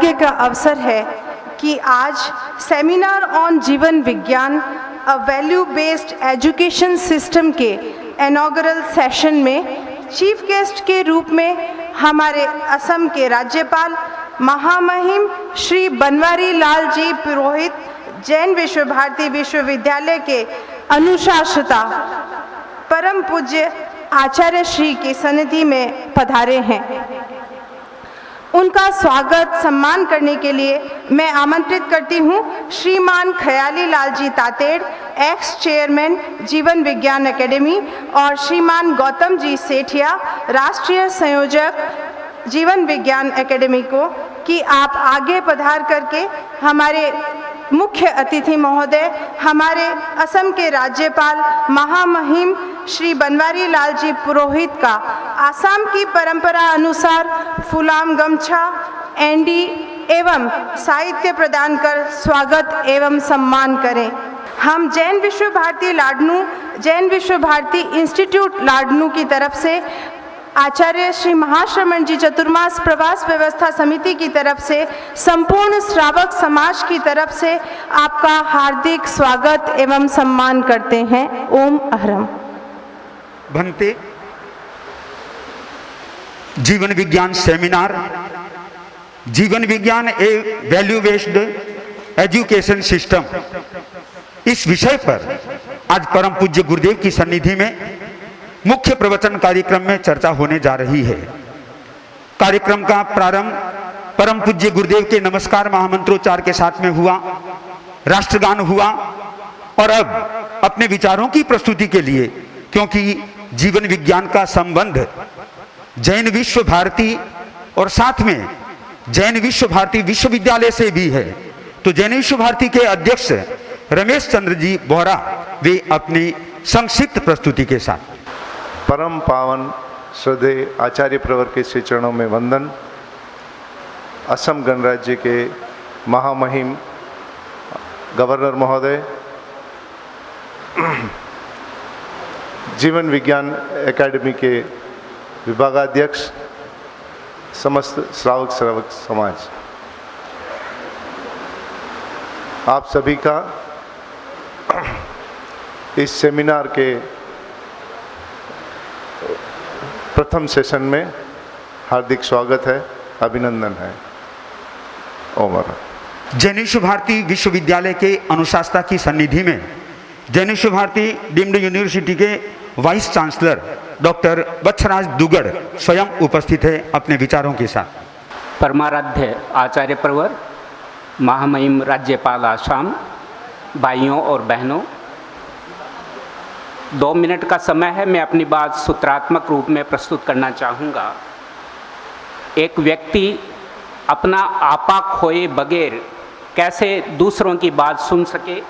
सौभाग्य का अवसर है कि आज सेमिनार ऑन जीवन विज्ञान a value based education system के इनॉग्रल सेशन में चीफ गेस्ट के रूप में हमारे असम के राज्यपाल महामहिम श्री बनवारी लाल जी पुरोहित जैन विश्व भारती विश्वविद्यालय के अनुशासिता परम पूज्य आचार्य श्री की सन्निधि में पधारे हैं। उनका स्वागत सम्मान करने के लिए मैं आमंत्रित करती हूं श्रीमान खयाली लाल जी तातेड़, एक्स चेयरमैन जीवन विज्ञान एकेडमी, और श्रीमान गौतम जी सेठिया, राष्ट्रीय संयोजक जीवन विज्ञान एकेडमी को, कि आप आगे पधार करके हमारे मुख्य अतिथि महोदय, हमारे असम के राज्यपाल महामहिम श्री बनवारी लाल जी पुरोहित का आसाम की परंपरा अनुसार फुलाम गमछा, एंडी एवं साहित्य प्रदान कर स्वागत एवं सम्मान करें। हम जैन विश्व भारती लाडनू, जैन विश्व भारती इंस्टीट्यूट लाडनू की तरफ से आचार्य श्री महाश्रमण जी चतुर्मास प्रवास व्यवस्था समिति की तरफ से, संपूर्ण श्रावक समाज की तरफ से आपका हार्दिक स्वागत एवं सम्मान करते हैं। ओम अहरम। भंते जीवन विज्ञान सेमिनार, जीवन विज्ञान ए वैल्यू बेस्ड एजुकेशन सिस्टम, इस विषय पर आज परम पूज्य गुरुदेव की सन्निधि में मुख्य प्रवचन कार्यक्रम में चर्चा होने जा रही है। कार्यक्रम का प्रारंभ परम पूज्य गुरुदेव के नमस्कार महामंत्रोच्चार के साथ में हुआ, राष्ट्रगान हुआ, और अब अपने विचारों की प्रस्तुति के लिए, क्योंकि जीवन विज्ञान का संबंध जैन विश्व भारती और साथ में जैन विश्व भारती विश्वविद्यालय से भी है, तो जैन विश्व भारती के अध्यक्ष रमेश चंद्र जी बोहरा वे अपनी संक्षिप्त प्रस्तुति के साथ। परम पावन श्रद्धेय आचार्य प्रवर के श्री चरणों में वंदन। असम गणराज्य के महामहिम गवर्नर महोदय, जीवन विज्ञान एकेडमी के विभागाध्यक्ष, समस्त श्रावक समाज, आप सभी का इस सेमिनार के प्रथम सेशन में हार्दिक स्वागत है, अभिनंदन है। ओम अहरम। जैन विश्व भारती विश्वविद्यालय के अनुशासता की सन्निधि में जैन विश्व भारती डीम्ड यूनिवर्सिटी के vice chancellor doctor Bachhraj Dugar स्वयं उपस्थित है अपने विचारों के साथ। परमाराध्य आचार्य प्रवर, महामहिम राज्यपाल आसाम, भाइयों और बहनों, 2 मिनट का समय है। मैं अपनी बात सूत्रात्मक रूप में प्रस्तुत करना चाहूँगा। एक व्यक्ति अपना आपा खोए बगैर कैसे दूसरों की बात सुन सके,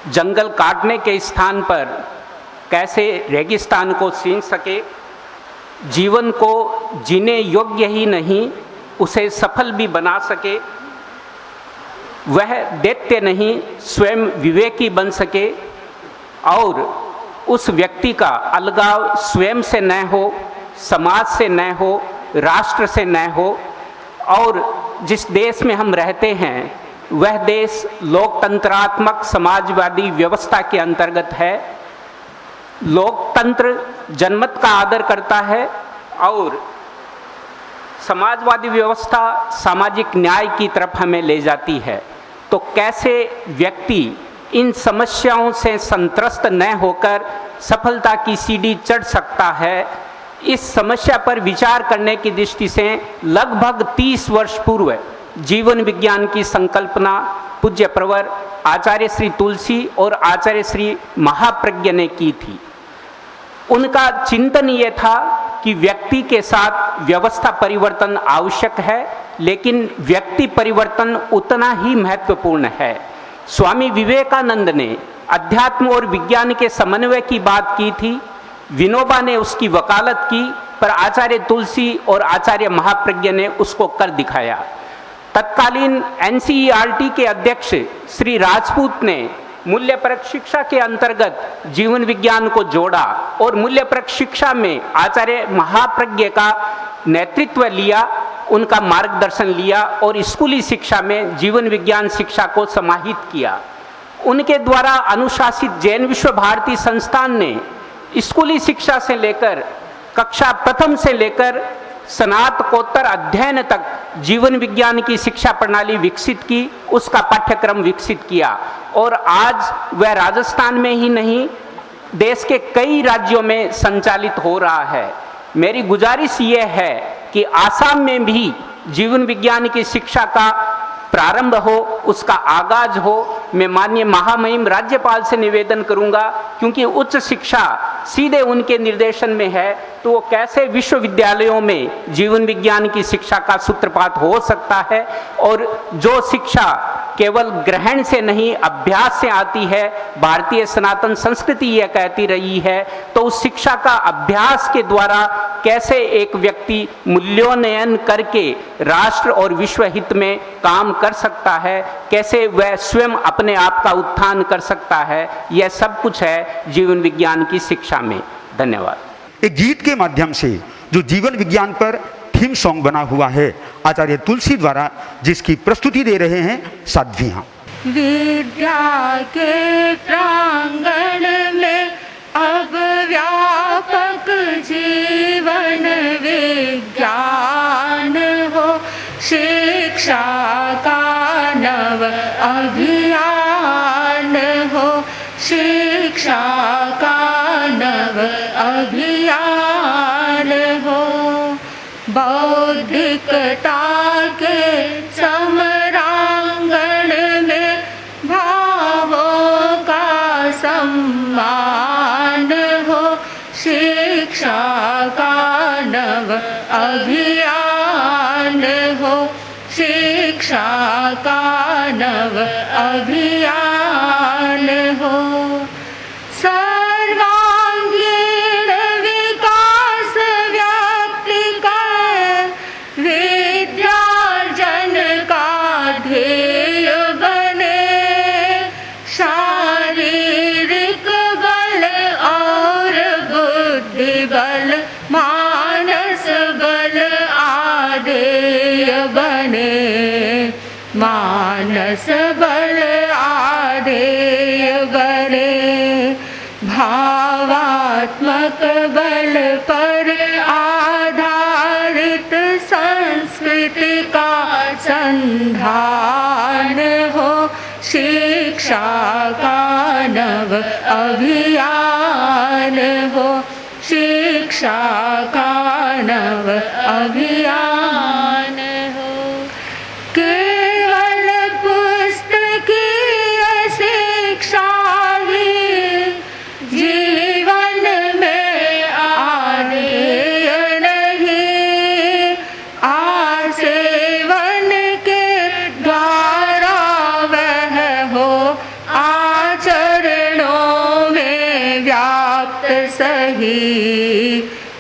जंगल काटने के स्थान पर कैसे रेगिस्तान को सींच सके, जीवन को जीने योग्य ही नहीं उसे सफल भी बना सके, वह दैत्य नहीं स्वयं विवेकी बन सके, और उस व्यक्ति का अलगाव स्वयं से न हो, समाज से न हो, राष्ट्र से न हो, और जिस देश में हम रहते हैं वह देश लोकतंत्रात्मक समाजवादी व्यवस्था के अंतर्गत है। लोकतंत्र जनमत का आदर करता है और समाजवादी व्यवस्था सामाजिक न्याय की तरफ हमें ले जाती है। तो कैसे व्यक्ति इन समस्याओं से संत्रस्त न होकर सफलता की सीढ़ी चढ़ सकता है, इस समस्या पर विचार करने की दृष्टि से लगभग 30 वर्ष पूर्व जीवन विज्ञान की संकल्पना पूज्य प्रवर आचार्य श्री तुलसी और आचार्य श्री महाप्रज्ञ ने की थी। उनका चिंतन ये था कि व्यक्ति के साथ व्यवस्था परिवर्तन आवश्यक है, लेकिन व्यक्ति परिवर्तन उतना ही महत्वपूर्ण है। स्वामी विवेकानंद ने अध्यात्म और विज्ञान के समन्वय की बात की थी, विनोबा ने उसकी वकालत की, पर आचार्य तुलसी और आचार्य महाप्रज्ञ ने उसको कर दिखाया। तत्कालीन एनसीईआरटी के अध्यक्ष श्री राजपूत ने मूल्यपरक शिक्षा के अंतर्गत जीवन विज्ञान को जोड़ा और मूल्यपरक शिक्षा में आचार्य महाप्रज्ञ का नेतृत्व लिया उनका मार्गदर्शन लिया और स्कूली शिक्षा में जीवन विज्ञान शिक्षा को समाहित किया। उनके द्वारा अनुशासित जैन विश्व भारती संस्थान ने स्कूली शिक्षा से लेकर कक्षा प्रथम से लेकर स्नातकोत्तर अध्ययन तक जीवन विज्ञान की शिक्षा प्रणाली विकसित की, उसका पाठ्यक्रम विकसित किया और आज वह राजस्थान में ही नहीं देश के कई राज्यों में संचालित हो रहा है। मेरी गुजारिश ये है कि आसाम में भी जीवन विज्ञान की शिक्षा का प्रारंभ हो, उसका आगाज हो। मैं माननीय महामहिम राज्यपाल से निवेदन करूंगा, क्योंकि उच्च शिक्षा सीधे उनके निर्देशन में है, तो वो कैसे विश्वविद्यालयों में जीवन विज्ञान की शिक्षा का सूत्रपात हो सकता है। और जो शिक्षा केवल ग्रहण से नहीं अभ्यास से आती है, भारतीय सनातन संस्कृति यह कहती रही है, तो उस शिक्षा का अभ्यास के द्वारा कैसे एक व्यक्ति मूल्योन्नयन करके राष्ट्र और विश्व हित में काम कर सकता है, कैसे वह स्वयं अपने आप का उत्थान कर सकता है, यह सब कुछ है जीवन विज्ञान की शिक्षा में। धन्यवाद। एक गीत के माध्यम से जो जीवन विज्ञान पर थीम सॉन्ग बना हुआ है, आचार्य तुलसी द्वारा जिसकी प्रस्तुति दे रहे हैं साध्वी। हाँ, विद्या के प्रांगण में अब व्यापक जीवन विज्ञान हो, शिक्षा का नव अभियान हो, शिक्षा का नव अभियान हो। बौद्धिकता के समरांगण में भावों का सम्मान हो, शिक्षा का नव अभियान हो, शिक्षा का नव अभियान हो। सर्वांगीण विकास व्यक्ति का विद्यार्जन का ध्येय बने, शारीरिक बल और बुद्धि बल मानस बल आदेय बने, मानस बल आदेय बने। भावात्मक बल पर आधारित संस्कृति का संधान हो, शिक्षा का नव अभियान हो, शिक्षा का नव अभियान हो। केवल पुस्तकीय शिक्षा ही जीवन में आदेय नहीं, आसेवन के द्वारा वह हो आचरणों में व्याप्त सही,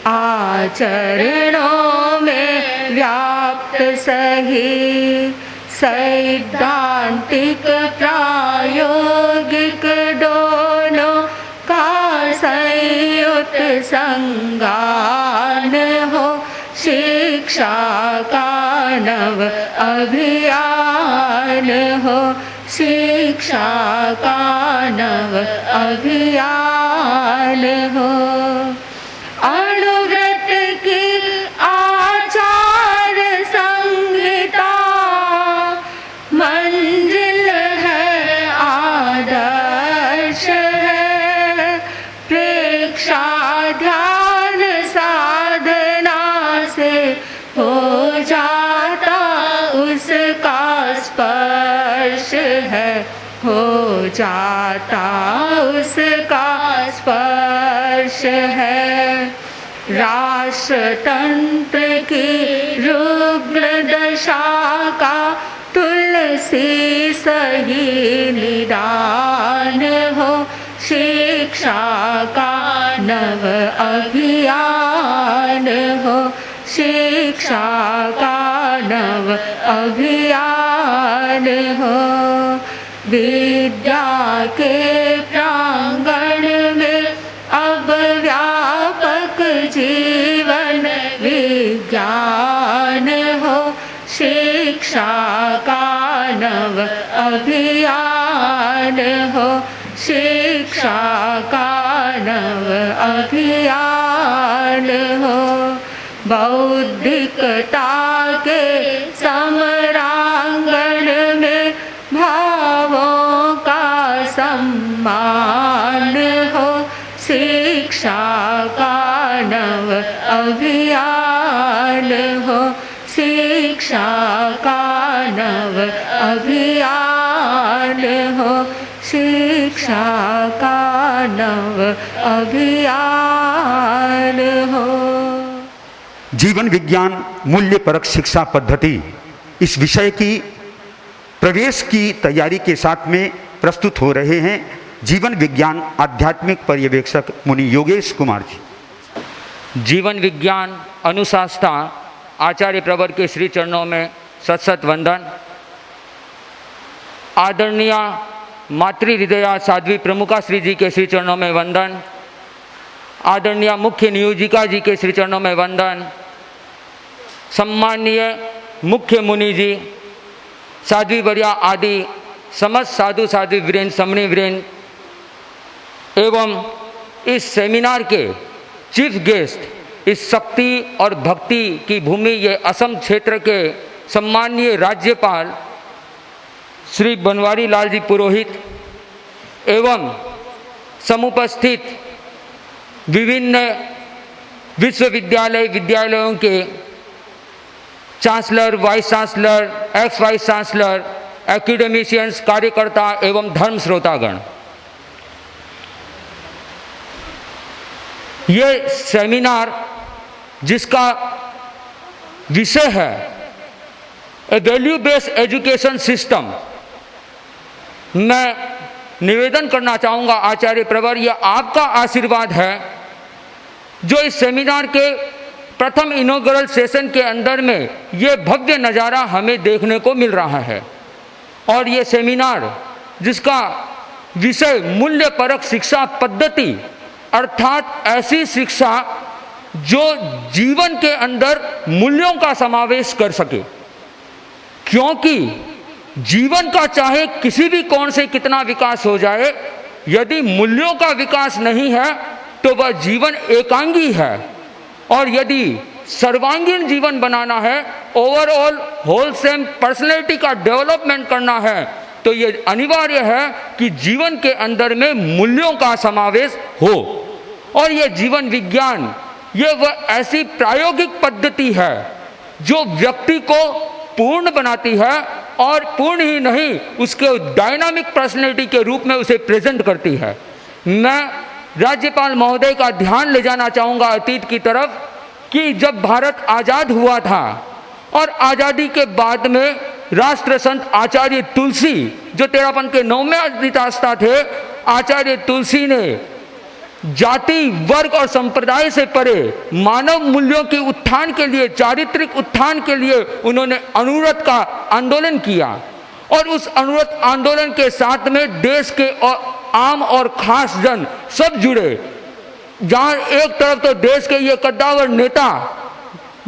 आचरणों में व्याप्त सही। सैद्धांतिक प्रायोगिक दोनों का संयुक्त संगान हो, शिक्षा का नव अभियान हो, शिक्षा का नव अभियान हो। अनुव्रत की आचार संहिता मंजिल है, आदर्श है, प्रेक्षा ध्यान साधना से हो जाता उसका स्पर्श है, हो जाता उसका स्पर्श है। राष्ट्रतंत्र की रुग्ण दशा का तुलसी सही निदान हो, शिक्षा का नव अभियान हो, शिक्षा का नव अभियान हो। विद्या के प्रांगण में अब व्यापक जीवन विज्ञान हो, शिक्षा का नव अभियान हो, शिक्षा का नव अभियान हो। बौद्धिकता के समरांगण में भावों का सम्मान हो, शिक्षा का नव अभियान हो, शिक्षा का नव अभियान हो, शिक्षा का नव अभियान हो। जीवन विज्ञान मूल्य परक शिक्षा पद्धति इस विषय की प्रवेश की तैयारी के साथ में प्रस्तुत हो रहे हैं जीवन विज्ञान आध्यात्मिक पर्यवेक्षक मुनि योगेश कुमार जी। जीवन विज्ञान अनुशास्त्रा आचार्य प्रवर के श्री चरणों में सत वंदन। आदरणीय मातृ हृदया साध्वी प्रमुखा श्री जी के श्री चरणों में वंदन। आदरणीय मुख्य नियोजिका जी के श्री चरणों में वंदन। सम्माननीय मुख्य मुनि जी, साध्वी वर्या आदि समस्त साधु साध्वी वीरेंद्र समणी वीरेंद्र एवं इस सेमिनार के चीफ गेस्ट, इस शक्ति और भक्ति की भूमि ये असम क्षेत्र के सम्माननीय राज्यपाल श्री बनवारी लाल जी पुरोहित एवं समुपस्थित विभिन्न विश्वविद्यालय विद्यालयों के chancellor, vice chancellor, x vice chancellor, academicians, कार्यकर्ता एवं धर्म श्रोतागण। ये सेमिनार जिसका विषय है ए वैल्यू बेस्ड एजुकेशन सिस्टम, मैं निवेदन करना चाहूँगा आचार्य प्रवर, यह आपका आशीर्वाद है जो इस सेमिनार के प्रथम इनॉग्रल सेशन के अंदर में ये भव्य नज़ारा हमें देखने को मिल रहा है। और ये सेमिनार जिसका विषय मूल्य परक शिक्षा पद्धति अर्थात ऐसी शिक्षा जो जीवन के अंदर मूल्यों का समावेश कर सके, क्योंकि जीवन का चाहे किसी भी कोण से कितना विकास हो जाए, यदि मूल्यों का विकास नहीं है तो वह जीवन एकांगी है। और यदि सर्वांगीण जीवन बनाना है, ओवरऑल होलसेम पर्सनैलिटी का डेवलपमेंट करना है, तो ये अनिवार्य है कि जीवन के अंदर में मूल्यों का समावेश हो। और ये जीवन विज्ञान ये वह ऐसी प्रायोगिक पद्धति है जो व्यक्ति को पूर्ण बनाती है और पूर्ण ही नहीं, उसके डायनामिक पर्सनैलिटी के रूप में उसे प्रेजेंट करती है। मैं राज्यपाल महोदय का ध्यान ले जाना चाहूँगा अतीत की तरफ कि जब भारत आज़ाद हुआ था और आज़ादी के बाद में राष्ट्र संत आचार्य तुलसी जो तेरापन के 9वें अधिष्ठाता थे, आचार्य तुलसी ने जाति, वर्ग और संप्रदाय से परे मानव मूल्यों के उत्थान के लिए, चारित्रिक उत्थान के लिए उन्होंने अनुव्रत का आंदोलन किया। और उस अनुव्रत आंदोलन के साथ में देश के आम और खास जन सब जुड़े। जहाँ एक तरफ तो देश के ये कद्दावर नेता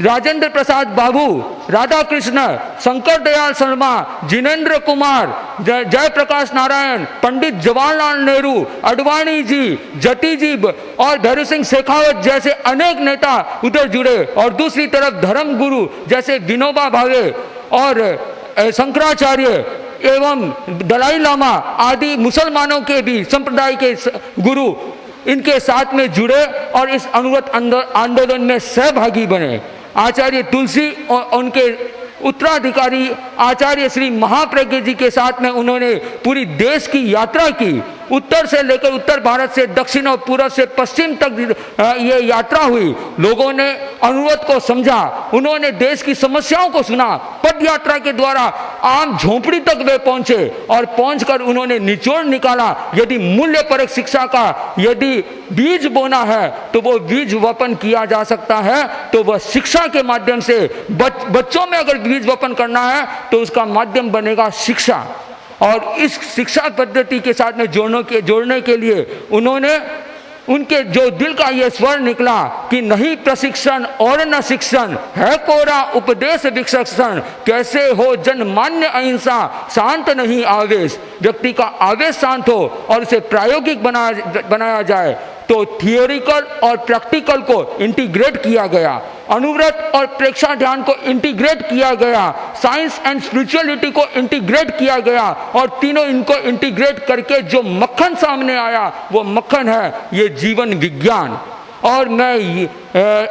राजेंद्र प्रसाद बाबू, राधा कृष्ण, शंकर दयाल शर्मा, जिनेंद्र कुमार, जयप्रकाश नारायण, पंडित जवाहरलाल नेहरू, अडवाणी जी, जटी जी और भैरू सिंह शेखावत जैसे अनेक नेता उधर जुड़े। और दूसरी तरफ धर्म गुरु जैसे विनोबा भावे और शंकराचार्य एवं दलाई लामा आदि मुसलमानों के भी संप्रदाय के गुरु इनके साथ में जुड़े और इस अनुव्रत आंदोलन में सहभागी बने। आचार्य तुलसी और उनके उत्तराधिकारी आचार्य श्री महाप्रज्ञ जी के साथ में उन्होंने पूरी देश की यात्रा की। उत्तर से लेकर उत्तर भारत से दक्षिण और पूर्व से पश्चिम तक ये यात्रा हुई। लोगों ने अनुव्रत को समझा, उन्होंने देश की समस्याओं को सुना। पद यात्रा के द्वारा आम झोंपड़ी तक वे पहुंचे और पहुंचकर उन्होंने निचोड़ निकाला, यदि मूल्य परक शिक्षा का यदि बीज बोना है तो वो बीज वपन किया जा सकता है, तो वह शिक्षा के माध्यम से बच्चों में अगर बीज वपन करना है तो उसका माध्यम बनेगा शिक्षा। और इस शिक्षा पद्धति के साथ में जोड़ने के लिए उन्होंने उनके जो दिल का ये स्वर निकला कि नहीं प्रशिक्षण और न शिक्षण, है कोरा उपदेश विक्षण, कैसे हो जनमान्य अहिंसा, शांत नहीं आवेश। व्यक्ति का आवेश शांत हो और उसे प्रायोगिक बनाया जाए तो थियोरिकल और प्रैक्टिकल को इंटीग्रेट किया गया, अनुव्रत और प्रेक्षा ध्यान को इंटीग्रेट किया गया, साइंस एंड स्पिरिचुअलिटी को इंटीग्रेट किया गया और तीनों इनको इंटीग्रेट करके जो मक्खन सामने आया वो मक्खन है ये जीवन विज्ञान। और मैं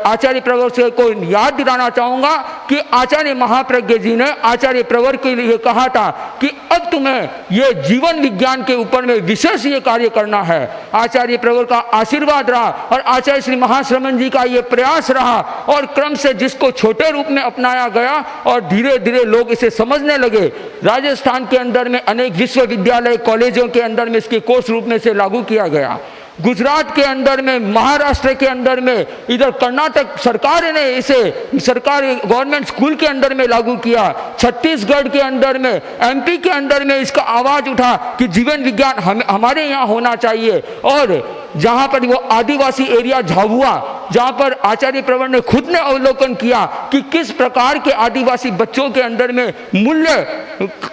आचार्य प्रवर से को याद दिलाना चाहूँगा कि आचार्य महाप्रज्ञ जी ने आचार्य प्रवर के लिए कहा था कि अब तुम्हें ये जीवन विज्ञान के ऊपर में विशेष ये कार्य करना है। आचार्य प्रवर का आशीर्वाद रहा और आचार्य श्री महाश्रमण जी का ये प्रयास रहा और क्रम से जिसको छोटे रूप में अपनाया गया और धीरे धीरे लोग इसे समझने लगे। राजस्थान के अंदर में अनेक विश्वविद्यालय कॉलेजों के अंदर में इसके कोर्स रूप में से लागू किया गया। गुजरात के अंदर में, महाराष्ट्र के अंदर में, इधर कर्नाटक सरकार ने इसे सरकारी गवर्नमेंट स्कूल के अंदर में लागू किया। छत्तीसगढ़ के अंदर में, एमपी के अंदर में इसका आवाज उठा कि जीवन विज्ञान हमारे यहाँ होना चाहिए। और जहाँ पर वो आदिवासी एरिया झाबुआ, जहाँ पर आचार्य प्रवर ने खुद ने अवलोकन किया कि किस प्रकार के आदिवासी बच्चों के अंदर में मूल्य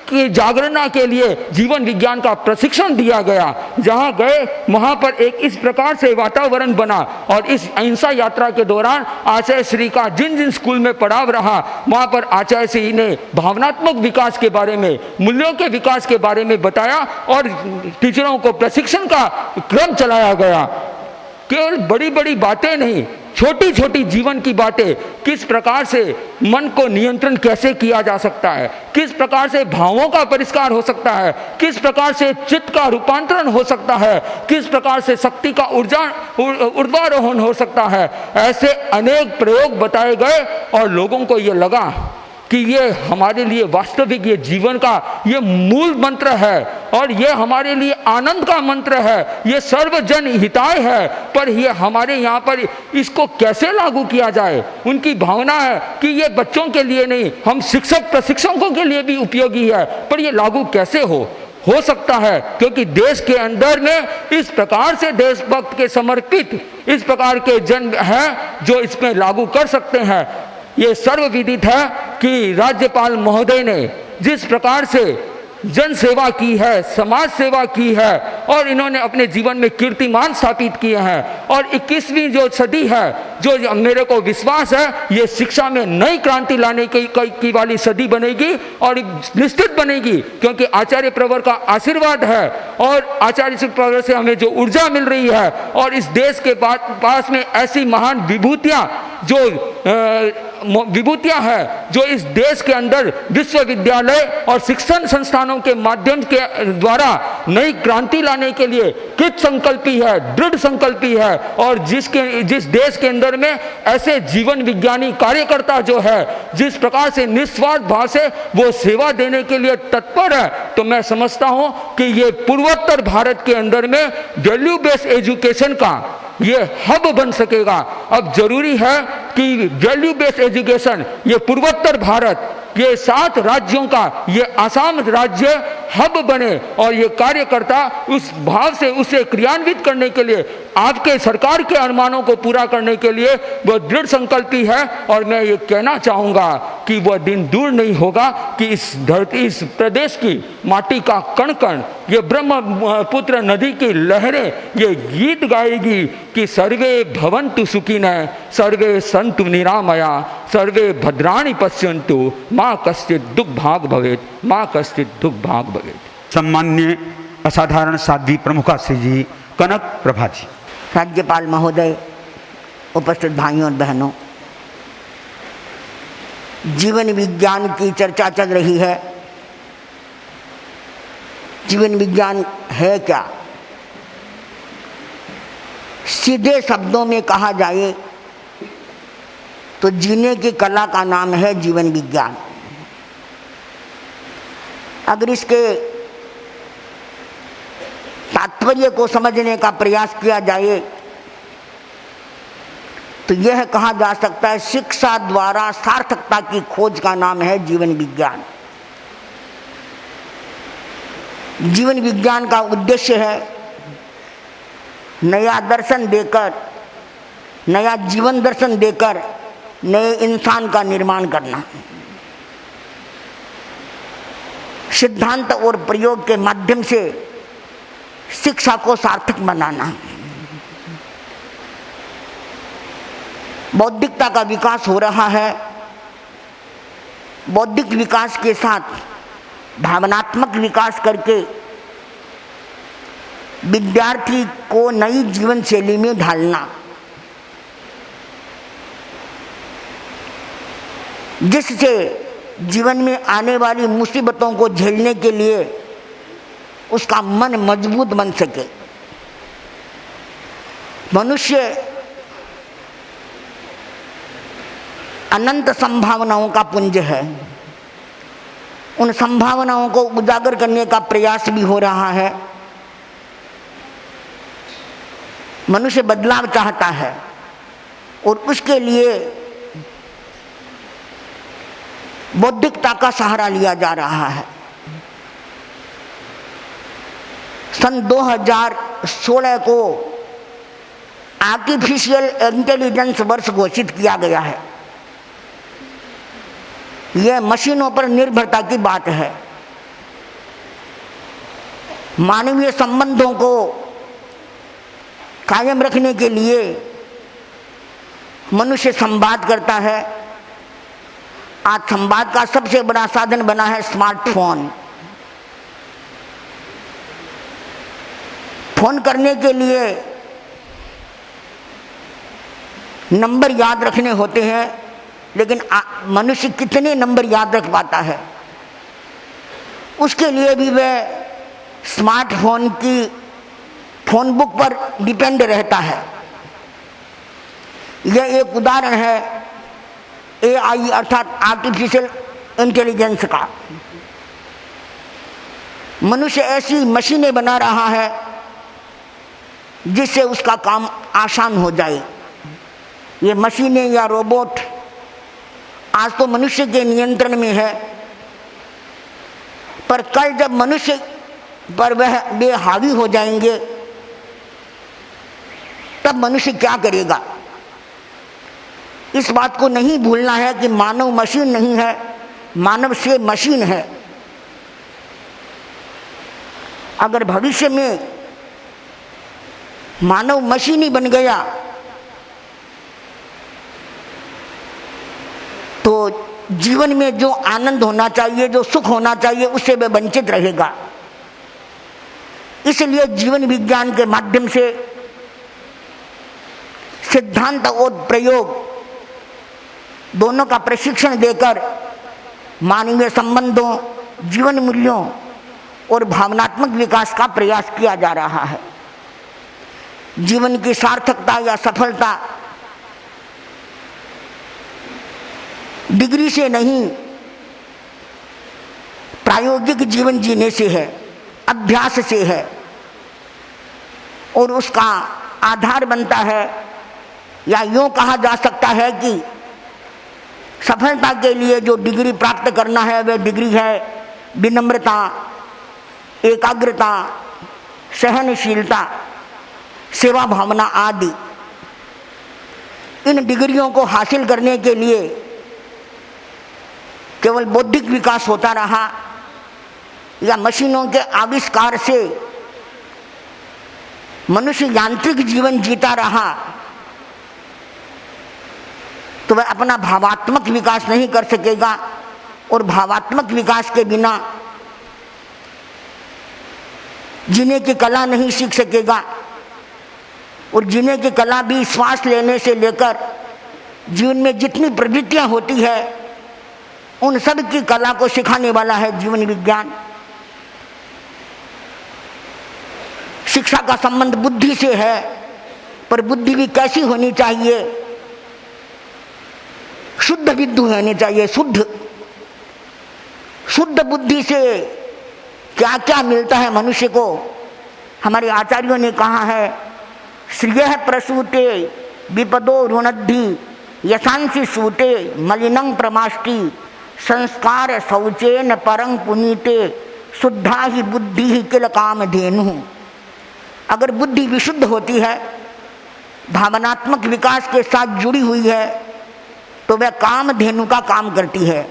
की जागरणा के लिए जीवन विज्ञान का प्रशिक्षण दिया गया। जहाँ गए वहाँ पर एक इस प्रकार से वातावरण बना और इस अहिंसा यात्रा के दौरान आचार्य श्री का जिन जिन स्कूल में पड़ाव रहा वहाँ पर आचार्य श्री ने भावनात्मक विकास के बारे में, मूल्यों के विकास के बारे में बताया और टीचरों को प्रशिक्षण का क्रम चलाया गया। केवल बड़ी बड़ी बातें नहीं, छोटी छोटी जीवन की बातें, किस प्रकार से मन को नियंत्रण कैसे किया जा सकता है, किस प्रकार से भावों का परिष्कार हो सकता है, किस प्रकार से चित्त का रूपांतरण हो सकता है, किस प्रकार से शक्ति का ऊर्ध्वारोहण हो सकता है, ऐसे अनेक प्रयोग बताए गए और लोगों को ये लगा कि ये हमारे लिए वास्तविक ये जीवन का ये मूल मंत्र है और ये हमारे लिए आनंद का मंत्र है, ये सर्वजन हिताय है। पर ये हमारे यहाँ पर इसको कैसे लागू किया जाए, उनकी भावना है कि ये बच्चों के लिए नहीं, हम शिक्षक प्रशिक्षकों के लिए भी उपयोगी है, पर ये लागू कैसे हो सकता है क्योंकि देश के अंदर में इस प्रकार से देशभक्त के समर्पित इस प्रकार के जन हैं जो इसमें लागू कर सकते हैं। ये सर्वविदित है कि राज्यपाल महोदय ने जिस प्रकार से जन सेवा की है, समाज सेवा की है और इन्होंने अपने जीवन में कीर्तिमान स्थापित किए हैं और 21वीं जो सदी है, जो मेरे को विश्वास है ये शिक्षा में नई क्रांति लाने की वाली सदी बनेगी और निश्चित बनेगी क्योंकि आचार्य प्रवर का आशीर्वाद है और आचार्य प्रवर से हमें जो ऊर्जा मिल रही है और इस देश के पास में ऐसी महान विभूतियां हैं जो इस देश के अंदर विश्वविद्यालय और शिक्षण संस्थानों के माध्यम के द्वारा नई क्रांति लाने के लिए कृत संकल्पी है, दृढ़ संकल्पी है और जिस देश के अंदर में ऐसे जीवन विज्ञानी कार्यकर्ता जो है जिस प्रकार से निस्वार्थ भाव से वो सेवा देने के लिए तत्पर है, तो मैं समझता हूं कि ये पूर्वोत्तर भारत के अंदर में वैल्यू बेस्ड एजुकेशन का ये हब बन सकेगा। अब जरूरी है कि वैल्यू बेस्ड एजुकेशन ये पूर्वोत्तर भारत ये 7 राज्यों का ये आसाम राज्य हब बने और ये कार्यकर्ता उस भाव से उसे क्रियान्वित करने के लिए आपके सरकार के अरमानों को पूरा करने के लिए वो दृढ़ संकल्पी है और मैं ये कहना चाहूँगा कि वह दिन दूर नहीं होगा कि इस धरती इस प्रदेश की माटी का कण कण ये ब्रह्मपुत्र नदी की लहरें ये गीत गाएगी कि सर्वे भवन्तु सुखिनः सर्वे सन्तु निरामया सर्वे भद्राणि पश्यन्तु माँ कश्चित् दुख भाग भवेत् माँ कश्चित् दुख भाग भवेत्। सम्मान्य असाधारण साध्वी प्रमुखा श्री जी कनक प्रभा जी, राज्यपाल महोदय, उपस्थित भाइयों और बहनों, जीवन विज्ञान की चर्चा चल रही है। जीवन विज्ञान है क्या? सीधे शब्दों में कहा जाए तो जीने की कला का नाम है जीवन विज्ञान। अगर इसके तात्पर्य को समझने का प्रयास किया जाए तो यह कहा जा सकता है शिक्षा द्वारा सार्थकता की खोज का नाम है जीवन विज्ञान। जीवन विज्ञान का उद्देश्य है नया दर्शन देकर, नया जीवन दर्शन देकर नए इंसान का निर्माण करना, सिद्धांत और प्रयोग के माध्यम से शिक्षा को सार्थक बनाना, बौद्धिकता का विकास हो रहा है। बौद्धिक विकास के साथ भावनात्मक विकास करके विद्यार्थी को नई जीवन शैली में ढालना, जिससे जीवन में आने वाली मुसीबतों को झेलने के लिए उसका मन मजबूत बन सके। मनुष्य अनंत संभावनाओं का पुंज है। उन संभावनाओं को उजागर करने का प्रयास भी हो रहा है। मनुष्य बदलाव चाहता है और उसके लिए बौद्धिकता का सहारा लिया जा रहा है। सन 2016 को आर्टिफिशियल इंटेलिजेंस वर्ष घोषित किया गया है। यह मशीनों पर निर्भरता की बात है। मानवीय संबंधों को कायम रखने के लिए मनुष्य संवाद करता है। आज संवाद का सबसे बड़ा साधन बना है स्मार्टफोन। फोन करने के लिए नंबर याद रखने होते हैं, लेकिन मनुष्य कितने नंबर याद रख पाता है? उसके लिए भी वह स्मार्टफोन की फोन बुक पर डिपेंड रहता है। यह एक उदाहरण है AI अर्थात आर्टिफिशियल इंटेलिजेंस का। मनुष्य ऐसी मशीनें बना रहा है जिससे उसका काम आसान हो जाए। ये मशीनें या रोबोट आज तो मनुष्य के नियंत्रण में है, पर कल जब मनुष्य पर वह बेहावी हो जाएंगे तब मनुष्य क्या करेगा? इस बात को नहीं भूलना है कि मानव मशीन नहीं है, मानव से मशीन है। अगर भविष्य में मानव मशीन ही बन गया तो जीवन में जो आनंद होना चाहिए, जो सुख होना चाहिए, उससे वह वंचित रहेगा। इसलिए जीवन विज्ञान के माध्यम से सिद्धांत और प्रयोग दोनों का प्रशिक्षण देकर मानवीय संबंधों, जीवन मूल्यों और भावनात्मक विकास का प्रयास किया जा रहा है। जीवन की सार्थकता या सफलता डिग्री से नहीं, प्रायोगिक जीवन जीने से है, अभ्यास से है। और उसका आधार बनता है, या यूँ कहा जा सकता है कि सफलता के लिए जो डिग्री प्राप्त करना है वह डिग्री है विनम्रता, एकाग्रता, सहनशीलता, सेवा भावना आदि। इन डिग्रियों को हासिल करने के लिए केवल बौद्धिक विकास होता रहा या मशीनों के आविष्कार से मनुष्य यांत्रिक जीवन जीता रहा तो वह अपना भावात्मक विकास नहीं कर सकेगा। और भावात्मक विकास के बिना जीने की कला नहीं सीख सकेगा। और जीने की कला भी श्वास लेने से लेकर जीवन में जितनी प्रवृत्तियां होती है उन सब की कला को सिखाने वाला है जीवन विज्ञान। शिक्षा का संबंध बुद्धि से है, पर बुद्धि भी कैसी होनी चाहिए? शुद्ध बुद्धि होनी चाहिए। शुद्ध बुद्धि से क्या क्या मिलता है मनुष्य को? हमारे आचार्यों ने कहा है, श्रेयः प्रसूते विपदो रुणद्धि यशांसि सूते मलिनं प्रमाष्टि संस्कार शौचेन परं पुनीते शुद्धा ही बुद्धि ही किल कामधेनु। अगर बुद्धि विशुद्ध होती है, भावनात्मक विकास के साथ जुड़ी हुई है, तो वह कामधेनु का काम करती है।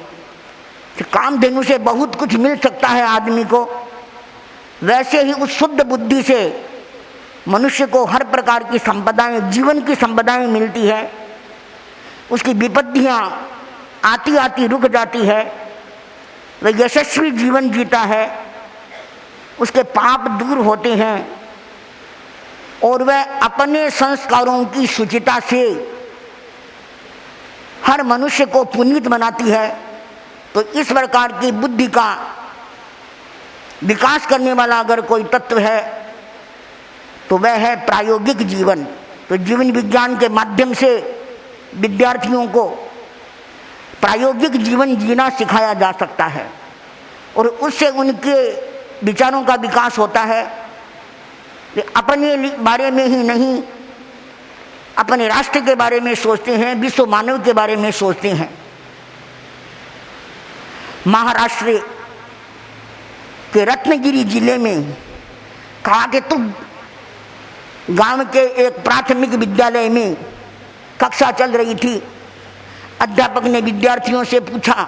कामधेनु से बहुत कुछ मिल सकता है आदमी को, वैसे ही उस शुद्ध बुद्धि से मनुष्य को हर प्रकार की संपदाएं, जीवन की संपदाएं मिलती है। उसकी विपत्तियां आती आती रुक जाती है, वह यशस्वी जीवन जीता है, उसके पाप दूर होते हैं और वह अपने संस्कारों की शुचिता से हर मनुष्य को पुनीत बनाती है। तो इस प्रकार की बुद्धि का विकास करने वाला अगर कोई तत्व है तो वह है प्रायोगिक जीवन। तो जीवन विज्ञान के माध्यम से विद्यार्थियों को प्रायोगिक जीवन जीना सिखाया जा सकता है और उससे उनके विचारों का विकास होता है। वे अपने बारे में ही नहीं, अपने राष्ट्र के बारे में सोचते हैं, विश्व मानव के बारे में सोचते हैं। महाराष्ट्र के रत्नगिरी जिले में कहा कि तुम गांव के एक प्राथमिक विद्यालय में कक्षा चल रही थी। अध्यापक ने विद्यार्थियों से पूछा,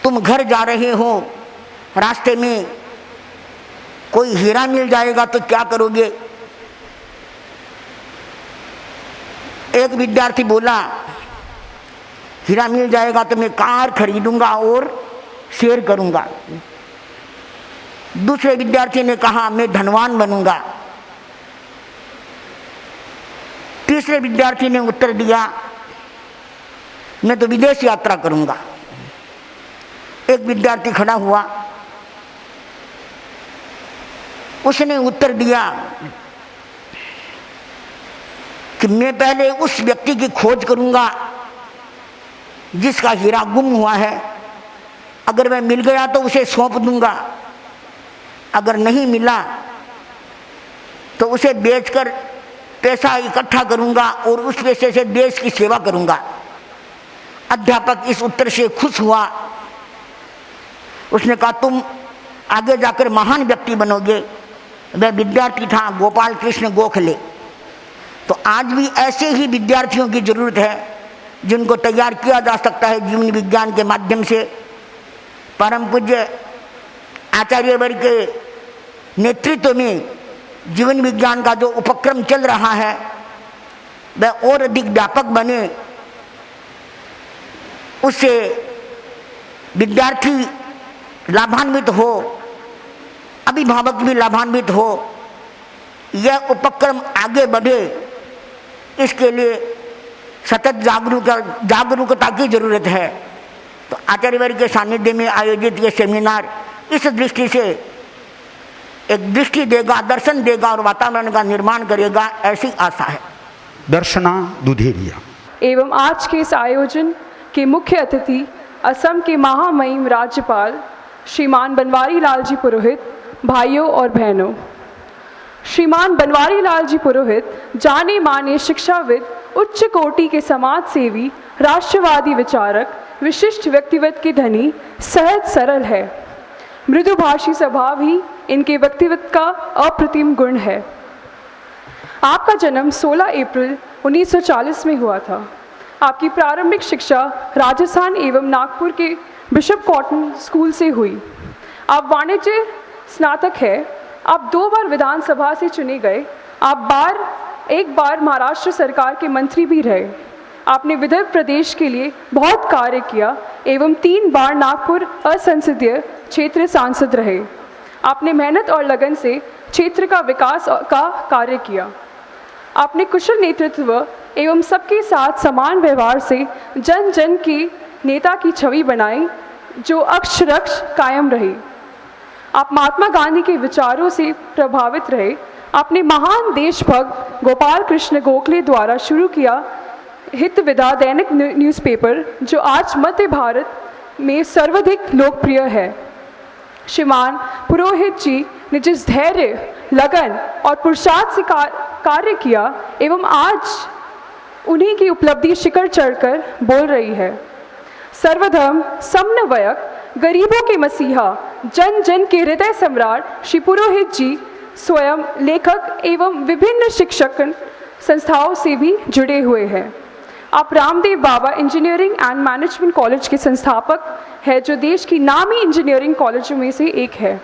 तुम घर जा रहे हो, रास्ते में कोई हीरा मिल जाएगा तो क्या करोगे? एक विद्यार्थी बोला, हीरा मिल जाएगा तो मैं कार खरीदूंगा और शेयर करूंगा। दूसरे विद्यार्थी ने कहा, मैं धनवान बनूंगा। तीसरे विद्यार्थी ने उत्तर दिया, मैं तो विदेश यात्रा करूंगा। एक विद्यार्थी खड़ा हुआ, उसने उत्तर दिया कि मैं पहले उस व्यक्ति की खोज करूंगा जिसका हीरा गुम हुआ है। अगर वह मिल गया तो उसे सौंप दूंगा, अगर नहीं मिला तो उसे बेचकर पैसा इकट्ठा करूंगा और उस पैसे से देश की सेवा करूंगा। अध्यापक इस उत्तर से खुश हुआ। उसने कहा, तुम आगे जाकर महान व्यक्ति बनोगे। वह विद्यार्थी था गोपाल कृष्ण गोखले। तो आज भी ऐसे ही विद्यार्थियों की जरूरत है जिनको तैयार किया जा सकता है जीवन विज्ञान के माध्यम से। परम पूज्य आचार्य वर्ग के नेतृत्व में जीवन विज्ञान का जो उपक्रम चल रहा है वह और अधिक व्यापक बने, उससे विद्यार्थी लाभान्वित हो, अभिभावक भी लाभान्वित हो, यह उपक्रम आगे बढ़े। इसके लिए सतत जागरूकता की जरूरत है। तो आचार्य वर्ग के सानिध्य में आयोजित ये सेमिनार इस दृष्टि से एक दृष्टि देगा, दर्शन देगा और वातावरण का निर्माण करेगा, ऐसी आशा है। दर्शना दुधेरिया। एवं आज के इस आयोजन के मुख्य अतिथि असम के महामहिम राज्यपाल श्रीमान बनवारी लाल जी पुरोहित, भाइयों और बहनों। श्रीमान बनवारी लाल जी पुरोहित जाने माने शिक्षाविद, उच्च कोटि के समाज सेवी, राष्ट्रवादी विचारक, विशिष्ट व्यक्तित्व के धनी, सहज सरल है। मृदुभाषी स्वभाव ही इनके व्यक्तित्व का अप्रतिम गुण है। आपका जन्म 16 अप्रैल 1940 में हुआ था। आपकी प्रारंभिक शिक्षा राजस्थान एवं नागपुर के बिशप कॉटन स्कूल से हुई। आप वाणिज्य स्नातक है। आप 2 बार विधानसभा से चुने गए। आप एक बार महाराष्ट्र सरकार के मंत्री भी रहे। आपने विदर्भ प्रदेश के लिए बहुत कार्य किया एवं 3 बार नागपुर असंसदीय क्षेत्र सांसद रहे। आपने मेहनत और लगन से क्षेत्र का विकास का कार्य किया। आपने कुशल नेतृत्व एवं सबके साथ समान व्यवहार से जन जन की नेता की छवि बनाई, जो अक्षरक्ष कायम रही। आप महात्मा गांधी के विचारों से प्रभावित रहे। आपने महान देशभक्त गोपाल कृष्ण गोखले द्वारा शुरू किया हितविदा दैनिक न्यूज़पेपर, जो आज मध्य भारत में सर्वाधिक लोकप्रिय है। श्रीमान पुरोहित जी ने जिस धैर्य, लगन और पुरुषार्थ से कार्य किया एवं आज उन्हीं की उपलब्धि शिखर चढ़कर बोल रही है। सर्वधर्म समन्वयक, गरीबों के मसीहा, जन जन के हृदय सम्राट श्री पुरोहित जी स्वयं लेखक एवं विभिन्न शिक्षक संस्थाओं से भी जुड़े हुए हैं। आप Ramdev Baba engineering and management college के संस्थापक हैं, जो देश की नामी इंजीनियरिंग कॉलेजों में से एक है।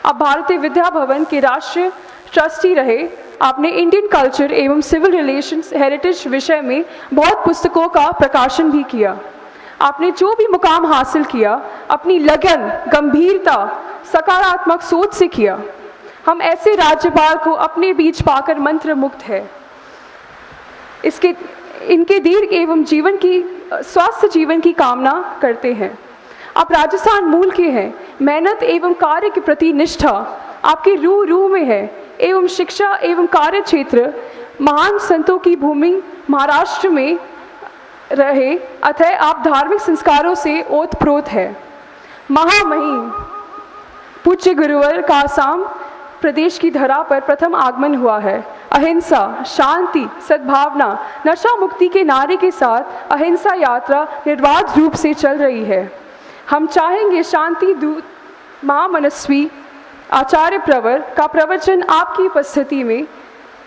आप भारतीय विद्या भवन के राष्ट्रीय ट्रस्टी रहे। आपने इंडियन कल्चर एवं सिविल रिलेशंस हेरिटेज विषय में बहुत पुस्तकों का प्रकाशन भी किया। आपने जो भी मुकाम हासिल किया अपनी लगन, गंभीरता, सकारात्मक सोच से किया। हम ऐसे राज्यपाल को अपने बीच पाकर मंत्र मुक्त है। इनके दीर्घ एवं स्वस्थ जीवन की कामना करते हैं। आप राजस्थान मूल के हैं। मेहनत एवं कार्य के प्रति निष्ठा आपकी रूह में है एवं शिक्षा एवं कार्य क्षेत्र महान संतों की भूमि महाराष्ट्र में रहे, अतः आप धार्मिक संस्कारों से ओतप्रोत है। महामहिम पूज्य गुरुवर का आसाम प्रदेश की धरा पर प्रथम आगमन हुआ है। अहिंसा, शांति, सद्भावना, नशा मुक्ति के नारे के साथ अहिंसा यात्रा निर्बाध रूप से चल रही है। हम चाहेंगे शांति दूत महामनस्वी आचार्य प्रवर का प्रवचन आपकी उपस्थिति में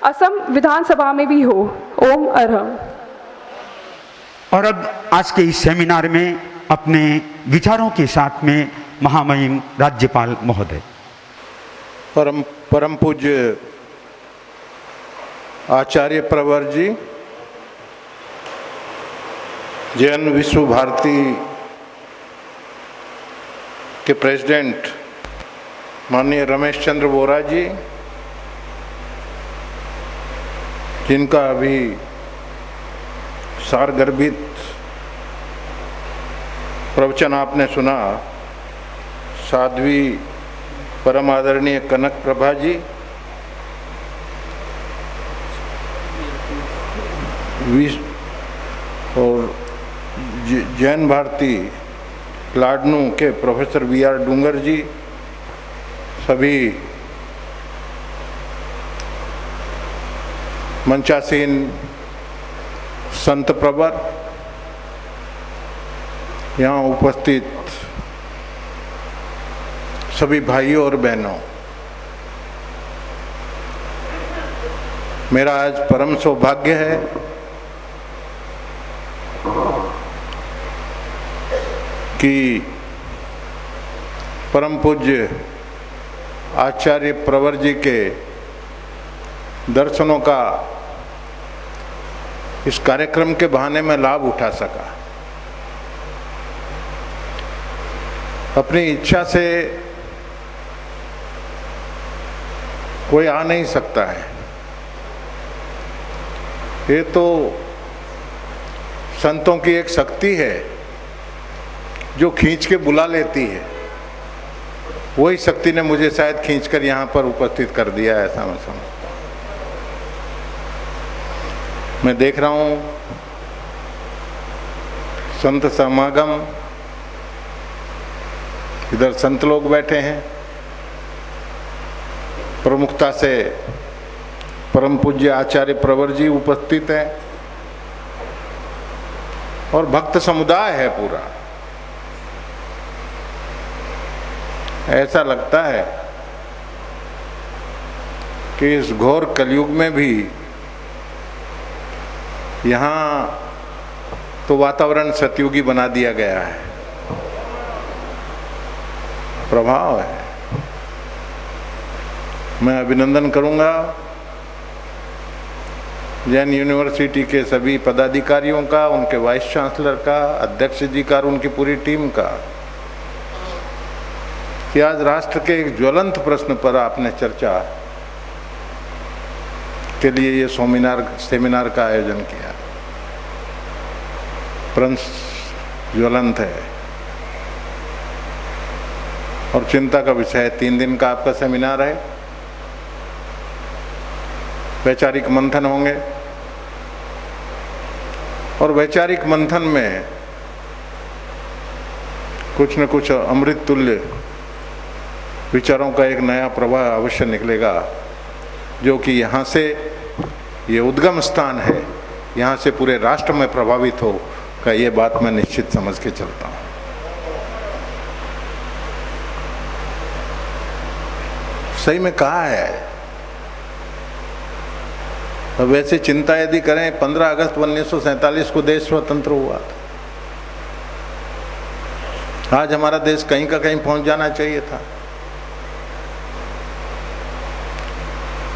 असम विधानसभा में भी हो। ओम अरहम। और अब आज के इस सेमिनार में अपने विचारों के साथ में महामहिम राज्यपाल महोदय। परम पूज्य आचार्य प्रवर जी, जैन विश्व भारती के प्रेसिडेंट माननीय रमेश चंद्र वोरा जी, जिनका अभी सारगर्भित प्रवचन आपने सुना, साध्वी परम आदरणीय कनक प्रभा जी, और जैन भारती लाडनू के प्रोफेसर वी.आर. डूंगर जी, सभी मंचासीन संत प्रवर, यहाँ उपस्थित सभी भाइयों और बहनों, मेरा आज परम सौभाग्य है कि परम पूज्य आचार्य प्रवर जी के दर्शनों का इस कार्यक्रम के बहाने में लाभ उठा सका। अपनी इच्छा से कोई आ नहीं सकता है, ये तो संतों की एक शक्ति है जो खींच के बुला लेती है। वही शक्ति ने मुझे शायद खींचकर यहाँ पर उपस्थित कर दिया, ऐसा मैं समझता हूँ। मैं देख रहा हूँ संत समागम, इधर संत लोग बैठे हैं, प्रमुखता से परम पूज्य आचार्य प्रवर जी उपस्थित हैं और भक्त समुदाय है पूरा। ऐसा लगता है कि इस घोर कलयुग में भी यहाँ तो वातावरण सतयुगी बना दिया गया है, प्रभाव है। मैं अभिनंदन करूंगा जैन यूनिवर्सिटी के सभी पदाधिकारियों का, उनके वाइस चांसलर का, अध्यक्ष जी का और उनकी पूरी टीम का, कि आज राष्ट्र के एक ज्वलंत प्रश्न पर आपने चर्चा के लिए ये सेमिनार का आयोजन किया। प्रश्न ज्वलंत है और चिंता का विषय है। 3 दिन का आपका सेमिनार है, वैचारिक मंथन होंगे और वैचारिक मंथन में कुछ न कुछ अमृत तुल्य विचारों का एक नया प्रवाह अवश्य निकलेगा, जो कि यहाँ से ये उद्गम स्थान है, यहाँ से पूरे राष्ट्र में प्रभावित हो का ये बात मैं निश्चित समझ के चलता हूँ। सही में कहा है। अब वैसे चिंता यदि करें, 15 अगस्त 1947 को देश स्वतंत्र हुआ था। आज हमारा देश कहीं का कहीं पहुंच जाना चाहिए था।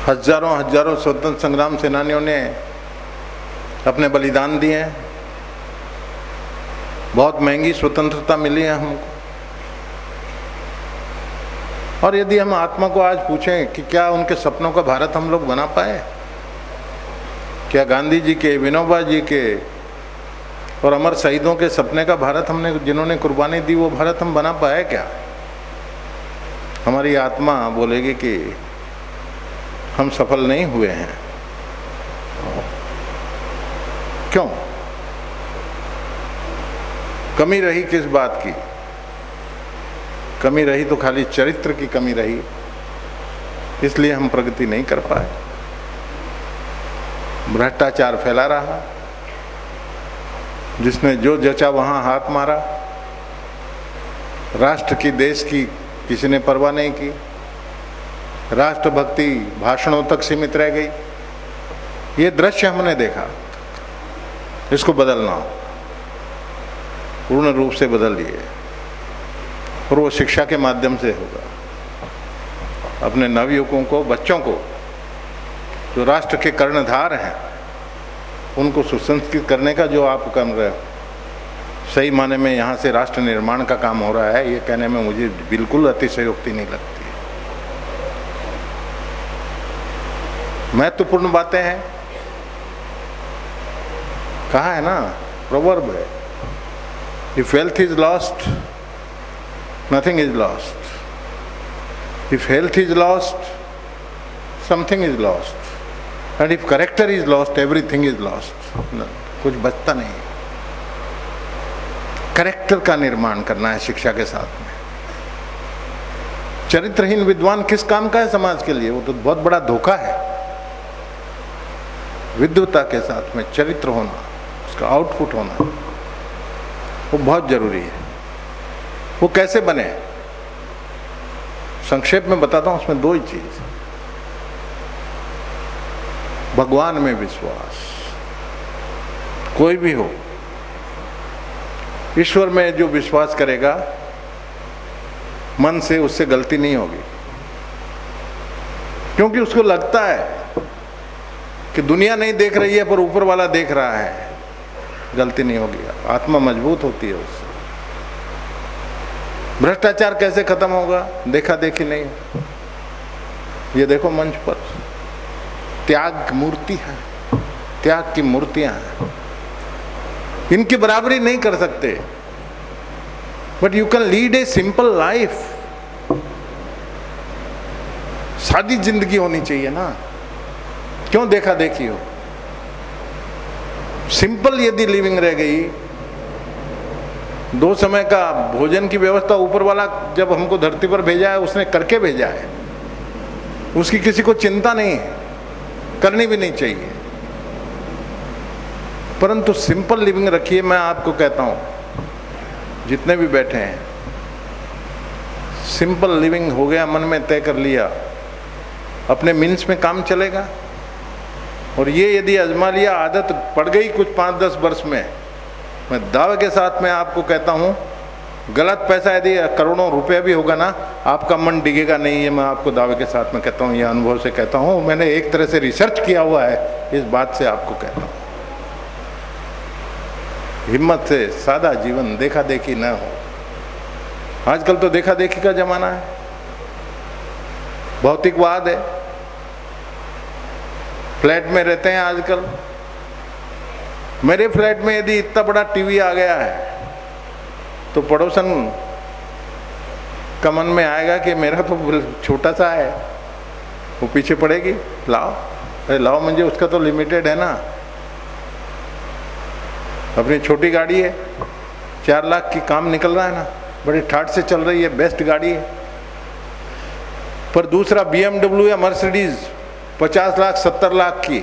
हजारों हजारों स्वतंत्र संग्राम सेनानियों ने अपने बलिदान दिए हैं। बहुत महंगी स्वतंत्रता मिली है हमको। और यदि हम आत्मा को आज पूछें कि क्या उनके सपनों का भारत हम लोग बना पाए, क्या गांधी जी के, विनोबा जी के और अमर शहीदों के सपने का भारत हमने, जिन्होंने कुर्बानी दी, वो भारत हम बना पाए क्या? हमारी आत्मा बोलेगी कि हम सफल नहीं हुए हैं। क्यों? कमी रही किस बात की? कमी रही तो खाली चरित्र की कमी रही, इसलिए हम प्रगति नहीं कर पाए। भ्रष्टाचार फैला रहा, जिसने जो जचा वहां हाथ मारा। राष्ट्र की, देश की किसी ने परवाह नहीं की। राष्ट्रभक्ति भाषणों तक सीमित रह गई। ये दृश्य हमने देखा। इसको बदलना, पूर्ण रूप से बदलिए, और वो शिक्षा के माध्यम से होगा। अपने नवयुवकों को, बच्चों को, जो राष्ट्र के कर्णधार हैं, उनको सुसंस्कृत करने का जो आप कर रहे हो, सही माने में यहाँ से राष्ट्र निर्माण का काम हो रहा है, ये कहने में मुझे बिल्कुल अतिशयोक्ति नहीं लगती। महत्वपूर्ण बातें हैं। कहा है ना, प्रोवर्ब है, if wealth is lost nothing is lost. If health is lost, something is lost. And if character is lost, everything is lost. कुछ बचता नहीं। कैरेक्टर का निर्माण करना है शिक्षा के साथ में। चरित्रहीन विद्वान किस काम का है समाज के लिए? वो तो बहुत बड़ा धोखा है। विद्वता के साथ में चरित्र होना, उसका आउटपुट होना, वो बहुत जरूरी है। वो कैसे बने? संक्षेप में बताता हूं, उसमें दो ही चीज। भगवान में विश्वास, कोई भी हो, ईश्वर में जो विश्वास करेगा मन से, उससे गलती नहीं होगी। क्योंकि उसको लगता है कि दुनिया नहीं देख रही है पर ऊपर वाला देख रहा है, गलती नहीं होगी। आत्मा मजबूत होती है उससे। भ्रष्टाचार कैसे खत्म होगा? देखा देखी नहीं। ये देखो मंच पर त्याग मूर्ति है, त्याग की मूर्तियां हैं। इनकी बराबरी नहीं कर सकते, but you can lead a simple life. सादी जिंदगी होनी चाहिए ना, क्यों देखा देखी हो? सिंपल यदि लिविंग रह गई, 2 समय का भोजन की व्यवस्था ऊपर वाला जब हमको धरती पर भेजा है, उसने करके भेजा है। उसकी किसी को चिंता नहीं है, करनी भी नहीं चाहिए। परंतु सिंपल लिविंग रखिए। मैं आपको कहता हूं, जितने भी बैठे हैं, सिंपल लिविंग हो गया, मन में तय कर लिया, अपने मीन्स में काम चलेगा। और ये यदि आजमा लिया, आदत पड़ गई कुछ 5-10 वर्ष में, मैं दावे के साथ में आपको कहता हूं, गलत पैसा यदि करोड़ों रुपए भी होगा ना, आपका मन डिगेगा नहीं। ये मैं आपको दावे के साथ में कहता हूं, ये अनुभव से कहता हूं। मैंने एक तरह से रिसर्च किया हुआ है, इस बात से आपको कहता हूं। हिम्मत से सादा जीवन, देखा देखी न हो। आजकल तो देखा देखी का जमाना है, भौतिकवाद है। फ्लैट में रहते हैं आजकल। मेरे फ्लैट में यदि इतना बड़ा टीवी आ गया है, तो पड़ोसन का मन में आएगा कि मेरा तो छोटा सा है, वो पीछे पड़ेगी, लाओ। अरे लाओ मुझे, उसका तो लिमिटेड है ना। अपनी छोटी गाड़ी है, 4 लाख की काम निकल रहा है ना, बड़ी ठाट से चल रही है, बेस्ट गाड़ी है। पर दूसरा BMW या मर्सिडीज 50 लाख 70 लाख की,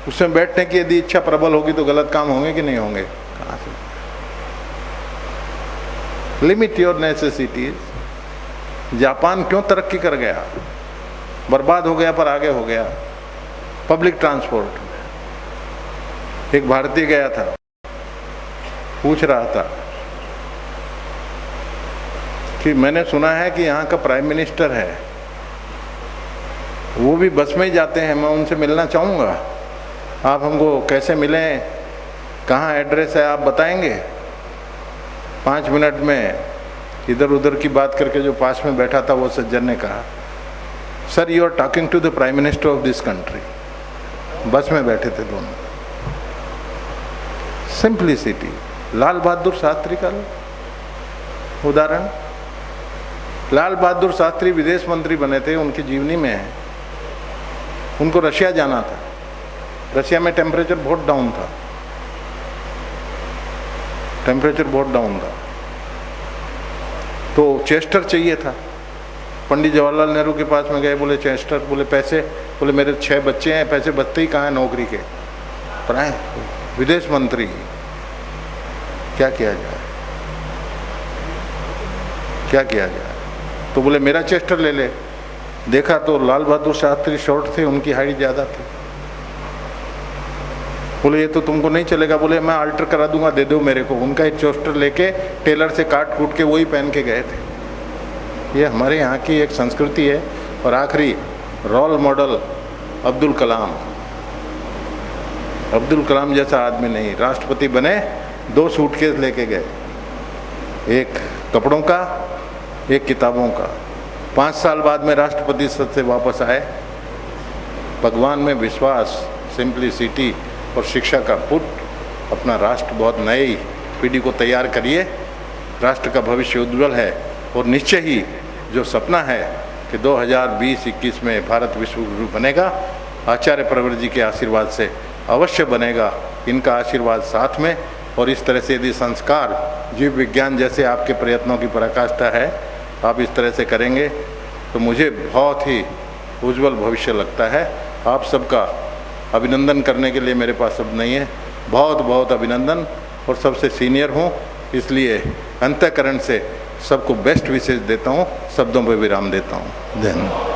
उसमें बैठने की यदि इच्छा प्रबल होगी तो गलत काम होंगे कि नहीं होंगे? कहां से? Limit your necessities. जापान क्यों तरक्की कर गया? बर्बाद हो गया पर आगे हो गया। पब्लिक ट्रांसपोर्ट, एक भारतीय गया था, पूछ रहा था कि मैंने सुना है कि यहाँ का प्राइम मिनिस्टर है, वो भी बस में ही जाते हैं, मैं उनसे मिलना चाहूँगा, आप हमको कैसे मिलें, कहाँ एड्रेस है आप बताएंगे? 5 मिनट में इधर उधर की बात करके जो पास में बैठा था वो सज्जन ने कहा, sir you are talking to the prime minister of this country. Bus में बैठे थे दोनों। सिंप्लिसिटी, लाल बहादुर शास्त्री का उदाहरण। लाल बहादुर शास्त्री विदेश मंत्री बने थे, उनकी जीवनी में है। उनको रशिया जाना था, रशिया में टेम्परेचर बहुत डाउन था, टेम्परेचर बहुत डाउन था, तो चेस्टर चाहिए था। पंडित जवाहरलाल नेहरू के पास में गए, बोले चेस्टर, बोले पैसे, बोले मेरे 6 बच्चे हैं, पैसे बचते ही कहाँ हैं नौकरी के, प्राइम विदेश मंत्री, क्या किया जाए, क्या किया जाए? तो बोले मेरा चेस्टर ले ले। देखा तो लाल बहादुर शास्त्री शॉर्ट थे, उनकी हाइट ज़्यादा थी। बोले ये तो तुमको नहीं चलेगा, बोले मैं अल्टर करा दूंगा, दे दो मेरे को। उनका एक चेस्टर लेके टेलर से काट कूट के वही पहन के गए थे। ये हमारे यहाँ की एक संस्कृति है। और आखिरी रोल मॉडल अब्दुल कलाम। अब्दुल कलाम जैसा आदमी नहीं, राष्ट्रपति बने 2 सूटकेस लेके गए, एक कपड़ों का, एक किताबों का। 5 साल बाद में राष्ट्रपति पद से वापस आए। भगवान में विश्वास, सिंप्लिसिटी और शिक्षा का पुट, अपना राष्ट्र बहुत नई पीढ़ी को तैयार करिए। राष्ट्र का भविष्य उज्ज्वल है और निश्चय ही जो सपना है कि 2020-21 में भारत विश्व गुरु बनेगा, आचार्य प्रवर जी के आशीर्वाद से अवश्य बनेगा। इनका आशीर्वाद साथ में, और इस तरह से यदि संस्कार, जीव विज्ञान जैसे आपके प्रयत्नों की पराकाष्ठा है, आप इस तरह से करेंगे तो मुझे बहुत ही उज्जवल भविष्य लगता है। आप सबका अभिनंदन करने के लिए मेरे पास शब्द नहीं है। बहुत बहुत अभिनंदन, और सबसे सीनियर हूँ इसलिए अंतःकरण से सबको बेस्ट विशेष देता हूँ। शब्दों पर विराम देता हूँ। धन्यवाद।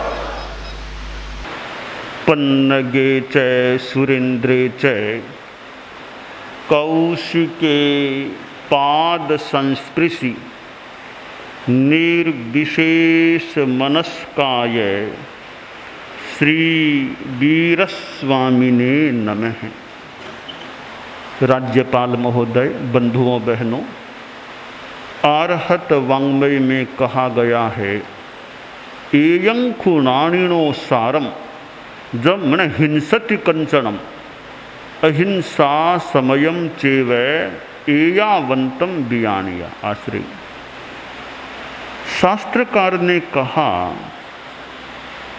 पन्नगे च सुरेंद्रे च कौशिके पाद संस्पृशि निर्विशेष मनस्काय श्री वीरस्वामिने नमः। राज्यपाल महोदय, बंधुओं बहनों, आर्हत वाङ्मय में कहा गया है, एयं खुणाणिनो सारम जब मन हिंसति कंचनम अहिंसा समयम चेव एयावंतम बियानिया। आश्रय। शास्त्रकार ने कहा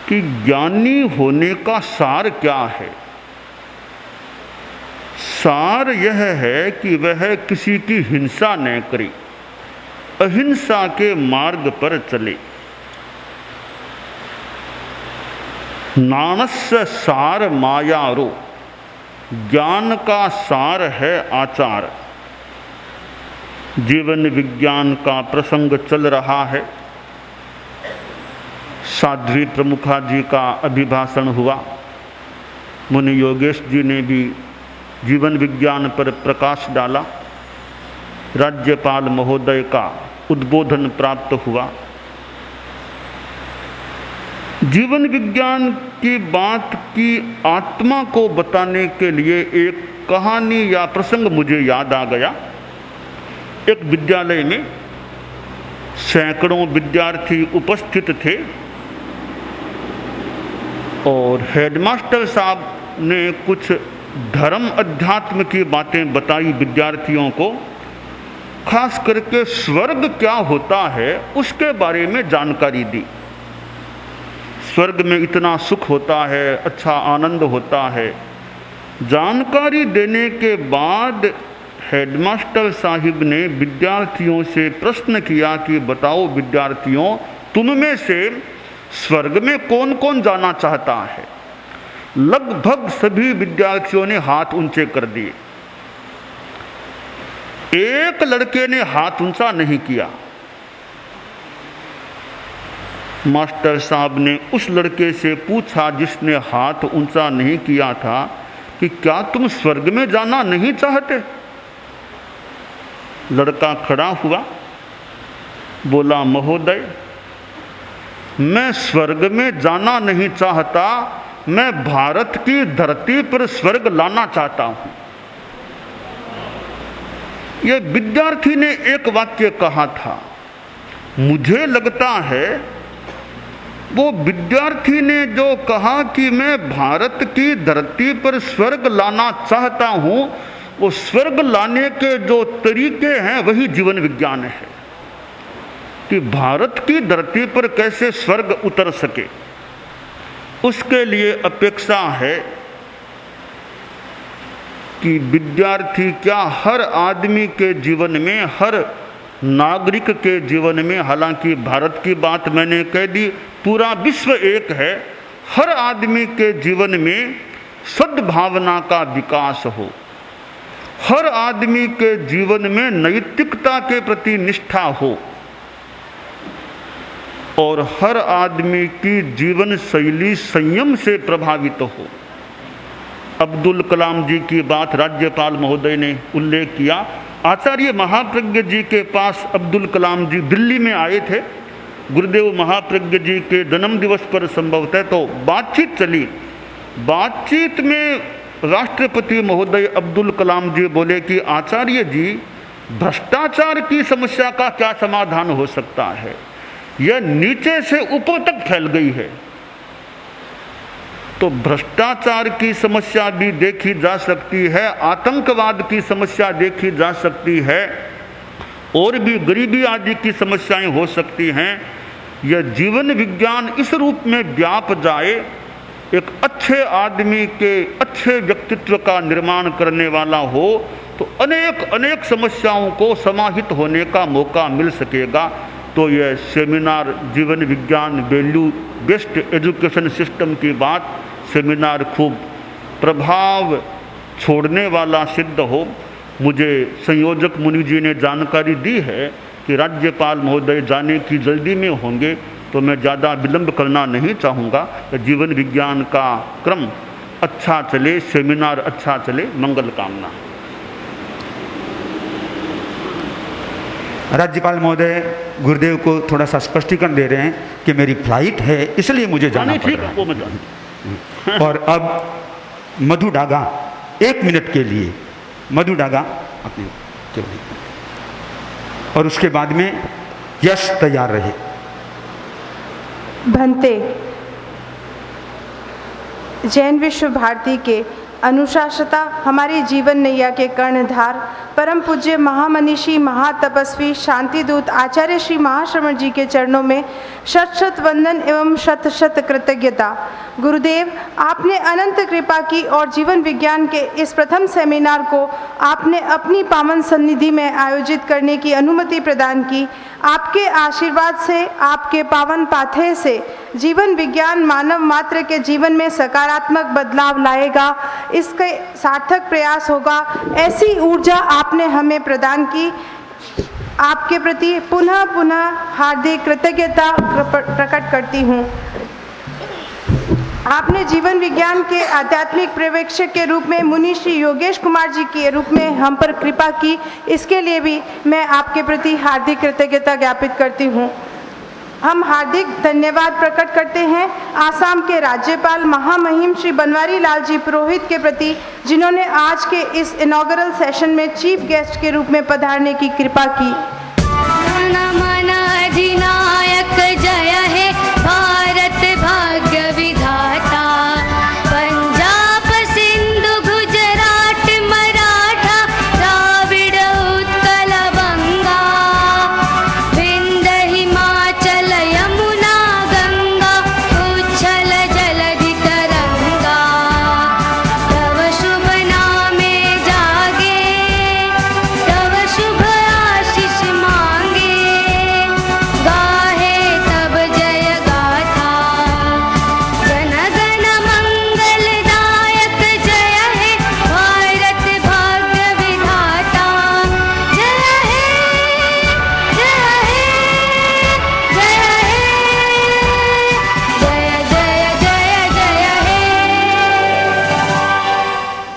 कि ज्ञानी होने का सार क्या है? सार यह है कि वह किसी की हिंसा न करे, अहिंसा के मार्ग पर चले। नाणस्य सार मायारो, ज्ञान का सार है आचार। जीवन विज्ञान का प्रसंग चल रहा है। साध्वी प्रमुखा जी का अभिभाषण हुआ। मुनि योगेश जी ने भी जीवन विज्ञान पर प्रकाश डाला। राज्यपाल महोदय का उद्बोधन प्राप्त हुआ। जीवन विज्ञान की बात की आत्मा को बताने के लिए एक कहानी या प्रसंग मुझे याद आ गया। एक विद्यालय में सैकड़ों विद्यार्थी उपस्थित थे और हेडमास्टर साहब ने कुछ धर्म अध्यात्म की बातें बताई विद्यार्थियों को। खास करके स्वर्ग क्या होता है उसके बारे में जानकारी दी। स्वर्ग में इतना सुख होता है, अच्छा आनंद होता है। जानकारी देने के बाद हेडमास्टर साहिब ने विद्यार्थियों से प्रश्न किया कि बताओ विद्यार्थियों, तुम में से स्वर्ग में कौन कौन जाना चाहता है? लगभग सभी विद्यार्थियों ने हाथ ऊंचे कर दिए। एक लड़के ने हाथ ऊंचा नहीं किया। मास्टर साहब ने उस लड़के से पूछा जिसने हाथ ऊंचा नहीं किया था कि क्या तुम स्वर्ग में जाना नहीं चाहते? लड़का खड़ा हुआ, बोला महोदय, मैं स्वर्ग में जाना नहीं चाहता, मैं भारत की धरती पर स्वर्ग लाना चाहता हूं। यह विद्यार्थी ने एक वाक्य कहा था। मुझे लगता है वो विद्यार्थी ने जो कहा कि मैं भारत की धरती पर स्वर्ग लाना चाहता हूं, वो स्वर्ग लाने के जो तरीके हैं वही जीवन विज्ञान है कि भारत की धरती पर कैसे स्वर्ग उतर सके। उसके लिए अपेक्षा है कि विद्यार्थी क्या हर आदमी के जीवन में, हर नागरिक के जीवन में, हालांकि भारत की बात मैंने कह दी, पूरा विश्व एक है, हर आदमी के जीवन में सद्भावना का विकास हो, हर आदमी के जीवन में नैतिकता के प्रति निष्ठा हो और हर आदमी की जीवन शैली संयम से प्रभावित हो। अब्दुल कलाम जी की बात राज्यपाल महोदय ने उल्लेख किया। आचार्य महाप्रज्ञ जी के पास अब्दुल कलाम जी दिल्ली में आए थे, गुरुदेव महाप्रज्ञ जी के जन्म दिवस पर संभवतः, तो बातचीत चली। बातचीत में राष्ट्रपति महोदय अब्दुल कलाम जी बोले कि आचार्य जी, भ्रष्टाचार की समस्या का क्या समाधान हो सकता है? यह नीचे से ऊपर तक फैल गई है। तो भ्रष्टाचार की समस्या भी देखी जा सकती है, आतंकवाद की समस्या देखी जा सकती है, और भी गरीबी आदि की समस्याएं हो सकती हैं। यह जीवन विज्ञान इस रूप में व्याप जाए, एक अच्छे आदमी के अच्छे व्यक्तित्व का निर्माण करने वाला हो, तो अनेक अनेक समस्याओं को समाहित होने का मौका मिल सकेगा। तो यह सेमिनार जीवन विज्ञान वैल्यू बेस्ड एजुकेशन सिस्टम की बात, सेमिनार खूब प्रभाव छोड़ने वाला सिद्ध हो। मुझे संयोजक मुनि जी ने जानकारी दी है कि राज्यपाल महोदय जाने की जल्दी में होंगे, तो मैं ज़्यादा विलंब करना नहीं चाहूँगा। जीवन विज्ञान का क्रम अच्छा चले, सेमिनार अच्छा चले, मंगल कामना। राज्यपाल महोदय गुरुदेव को थोड़ा सा स्पष्टीकरण दे रहे हैं कि मेरी फ्लाइट है, इसलिए मुझे जाना पड़ रहा है। वो मैं जानता। और अब मधु डागा 1 मिनट के लिए, मधु डागा अपने चलिए, और उसके बाद में यश तैयार रहे। भंते जैन विश्व भारती के अनुशासता, हमारी जीवन नैया के कर्णधार, परम पूज्य महामनीषी महातपस्वी शांतिदूत आचार्य श्री महाश्रमण जी के चरणों में शत शत वंदन एवं शत शत कृतज्ञता। गुरुदेव, आपने अनंत कृपा की और जीवन विज्ञान के इस प्रथम सेमिनार को आपने अपनी पावन सन्निधि में आयोजित करने की अनुमति प्रदान की। आपके आशीर्वाद से, आपके पावन पाथेय से जीवन विज्ञान मानव मात्र के जीवन में सकारात्मक बदलाव लाएगा, इसके सार्थक प्रयास होगा, ऐसी ऊर्जा आपने हमें प्रदान की। आपके प्रति पुनः पुनः हार्दिक कृतज्ञता प्रकट करती हूँ। आपने जीवन विज्ञान के आध्यात्मिक पर्यवेक्षक के रूप में मुनि श्री योगेश कुमार जी के रूप में हम पर कृपा की, इसके लिए भी मैं आपके प्रति हार्दिक कृतज्ञता ज्ञापित करती हूँ। हम हार्दिक धन्यवाद प्रकट करते हैं आसाम के राज्यपाल महामहिम श्री बनवारी लाल जी पुरोहित के प्रति, जिन्होंने आज के इस इनॉग्रल सेशन में चीफ गेस्ट के रूप में पधारने की कृपा की।